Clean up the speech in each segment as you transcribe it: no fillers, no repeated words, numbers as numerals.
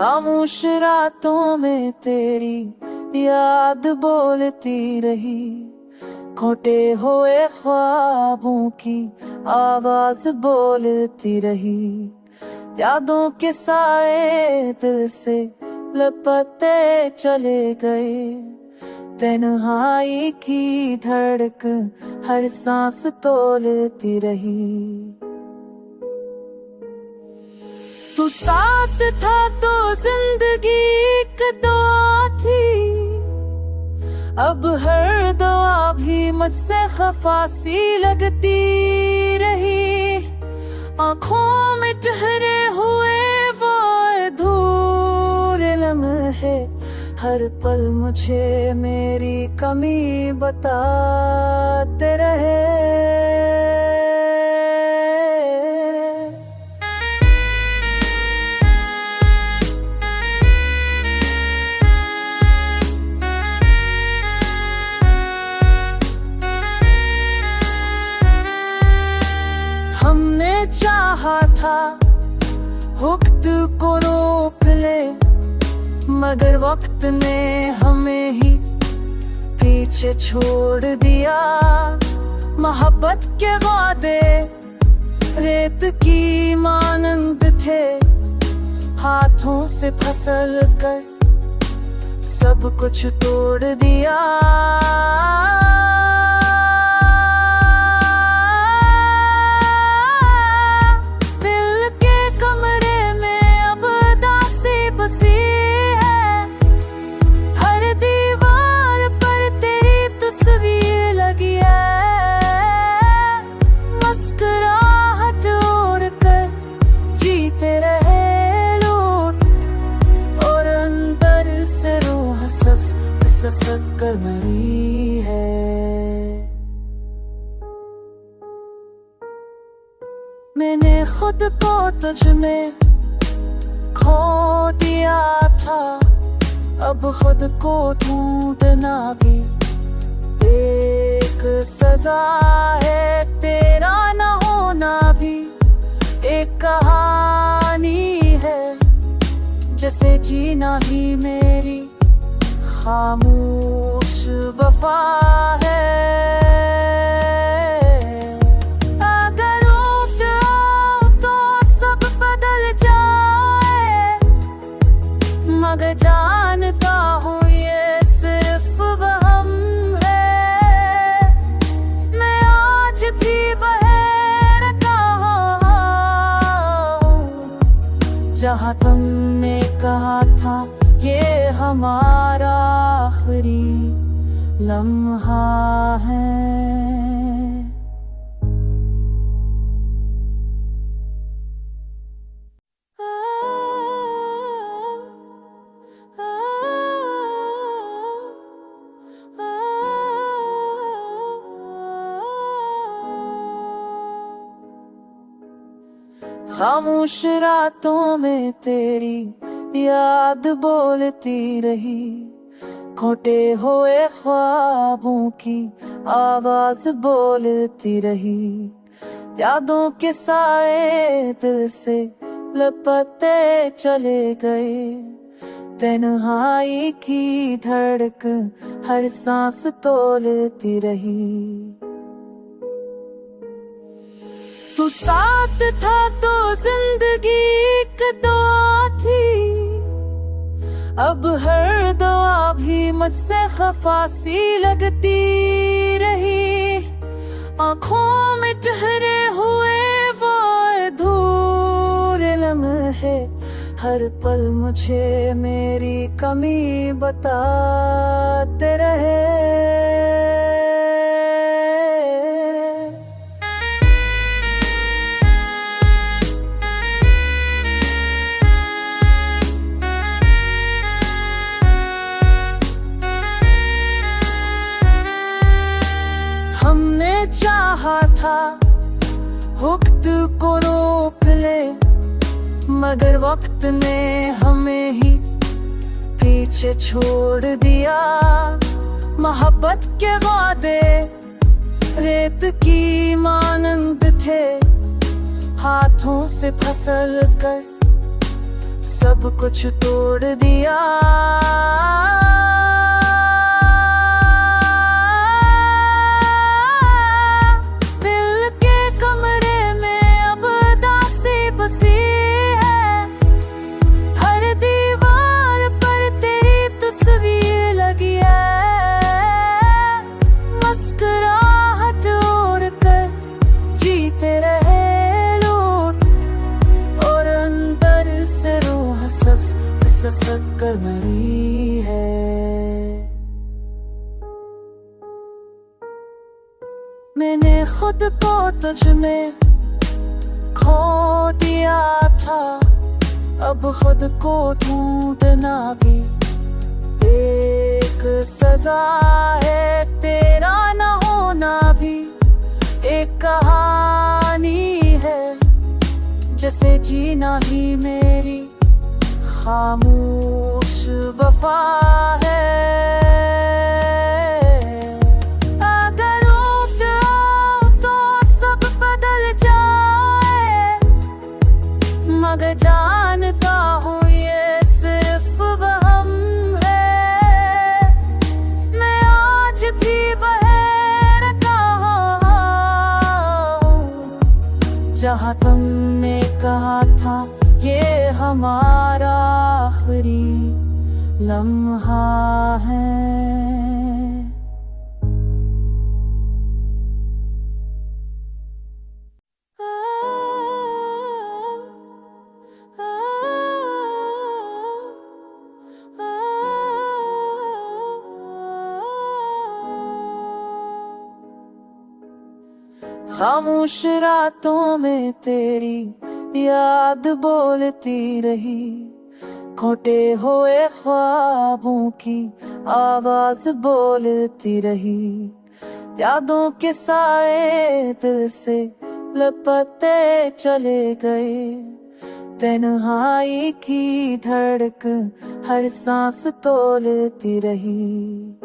खामोश रातों में तेरी याद बोलती रही, खोटे हुए ख्वाबों की आवाज बोलती रही। यादों के साए दिल से लपटते चले गए, तन्हाई की धड़कन हर सांस तोलती रही। तू साथ था तो जिंदगी एक दुआ थी, अब हर दुआ भी मुझसे खफा सी लगती रही। आँखों में ठहरे हुए वो अधूरे लम्हे हर पल मुझे मेरी कमी बताते रहे। हमने चाहा था वक्त को रोक ले, मगर वक्त ने हमें ही पीछे छोड़ दिया। मोहब्बत के वादे रेत की मानंद थे, हाथों से फिसल कर सब कुछ तोड़ दिया। ससक कर मरी है। मैंने खुद को तुझ में खो दिया था, अब खुद को ढूंढना भी एक सजा है। तेरा न होना भी एक कहानी है, जैसे जीना ही मेरी खामोश वफा है। अगर रुक जाओ तो सब बदल जाए, मगर जानता हूँ ये सिर्फ वहम है। मैं आज भी बहरता हूँ जहाँ तुमने कहा था ये हमारा आखिरी लम्हा है। खामोश रातों में तेरी याद बोलती रही, खोटे हुए ख्वाबों की आवाज बोलती रही। यादों के साए दिल से लपटते चले गए, तन्हाई की धड़कन हर सांस तोलती रही। तू साथ था तो जिंदगी एक दुआ थी, अब हर दुआ भी मुझसे खफा सी लगती रही। आँखों में ठहरे हुए वो अधूरे लम्हे हर पल मुझे मेरी कमी बताते रहे। हमने चाहा था वक्त को रोक ले, मगर वक्त ने हमें ही पीछे छोड़ दिया। मोहब्बत के वादे रेत की मानंद थे, हाथों से फिसल कर सब कुछ तोड़ दिया। दिल के कमरे में अब दासी बसी है, हर दीवार पर तेरी तस्वीर लगी है। मुस्कुराहट ओढ़ कर जीते रहे लोग, और अंदर से रूह ससक कर मरी है। मैंने खुद को तुझ में खो दिया था, अब खुद को ढूंढना भी एक सजा है। तेरा न होना भी एक कहानी है, जैसे जीना ही मेरी खामोश वफा है। अगर रुक जाओ तो सब बदल जाए, मगर जानता हूँ ये सिर्फ वहम है। मैं आज भी बहरता हूँ जहाँ तुमने कहा था ये हमारा आखिरी लम्हा है। खामोश रातों में तेरी याद बोलती रही, खोटे हुए ख्वाबों की आवाज बोलती रही। यादों के साए दिल से लपटते चले गए, तन्हाई की धड़कन हर सांस तोलती रही।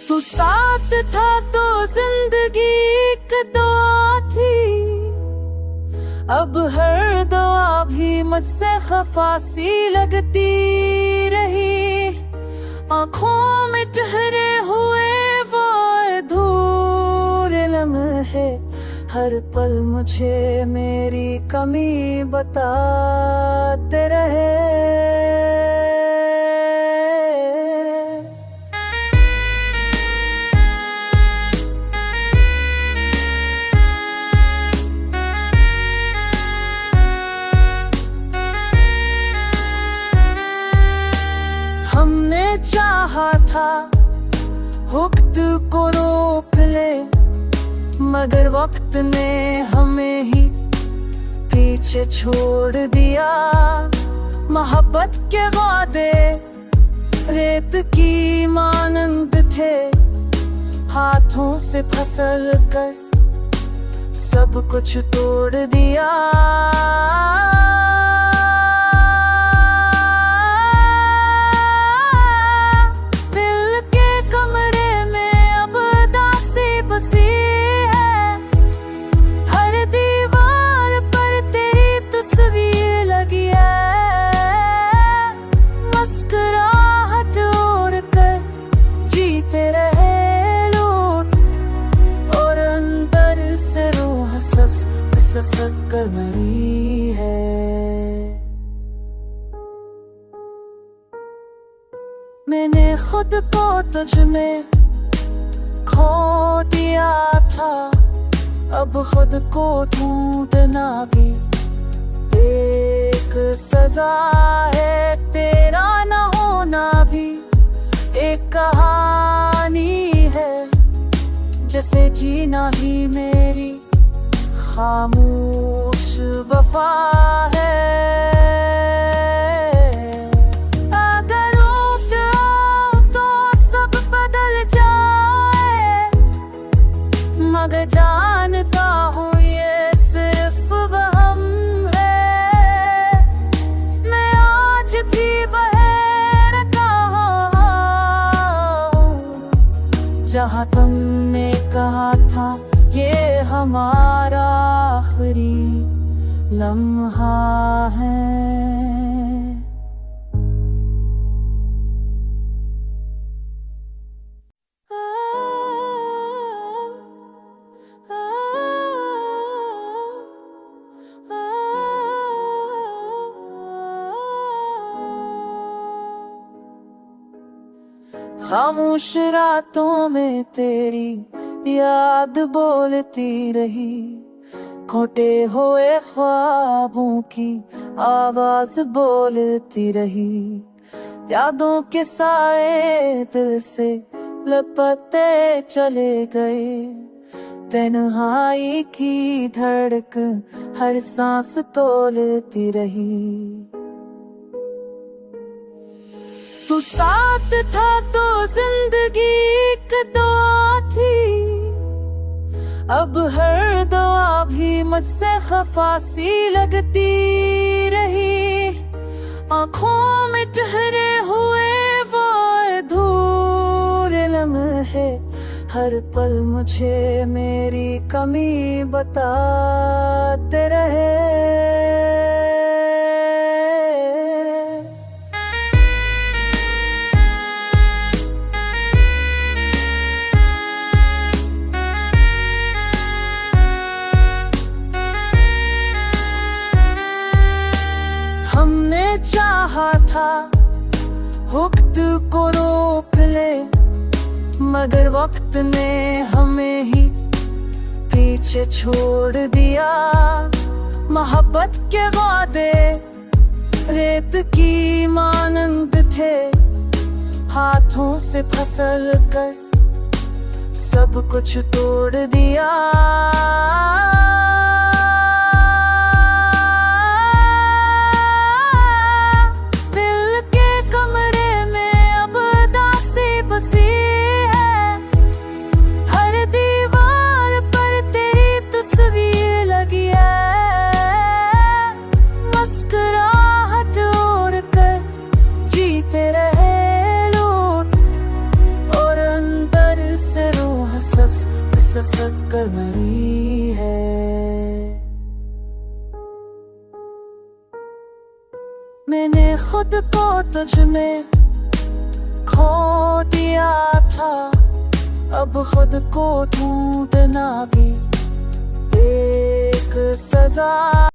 तू साथ था तो जिंदगी एक दुआ थी, अब हर दुआ भी मुझसे खफा सी लगती रही। आँखों में ठहरे हुए वो अधूरे लम्हे, हर पल मुझे मेरी कमी बताते रहे। चाहा था वक्त को रोक ले, मगर वक्त ने हमें ही पीछे छोड़ दिया। मोहब्बत के वादे रेत की मानंद थे, हाथों से फिसल कर सब कुछ तोड़ दिया। ससक कर मरी है। मैंने खुद को तुझ में खो दिया था, अब खुद को ढूंढना भी एक सजा है। तेरा न होना भी एक कहानी है, जैसे जीना ही मेरी खामोश वफा है। अगर रुक जाओ तो सब बदल जाए, मगर जानता हूँ ये सिर्फ वहम है। मैं आज भी बहरता हूँ जहाँ तुमने कहा था ये हमारा आखिरी लम्हा है। खामोश रातों में तेरी याद बोलती रही, खोटे हुए ख्वाबों की आवाज बोलती रही। यादों के साए दिल से लपटते चले गए, तन्हाई की धड़कन हर सांस तोलती रही। तू साथ था तो जिंदगी एक दुआ थी, अब हर दुआ भी मुझसे खफा सी लगती रही। आँखों में ठहरे हुए वो अधूरे लम्हे हर पल मुझे मेरी कमी बताते रहे। हमने चाहा था वक्त को रोक ले, मगर वक्त ने हमें ही पीछे छोड़ दिया। मोहब्बत के वादे रेत की मानंद थे, हाथों से फिसल कर सब कुछ तोड़ दिया। ससक कर मरी है। मैंने खुद को तुझ में खो दिया था, अब खुद को ढूंढना भी एक सजा।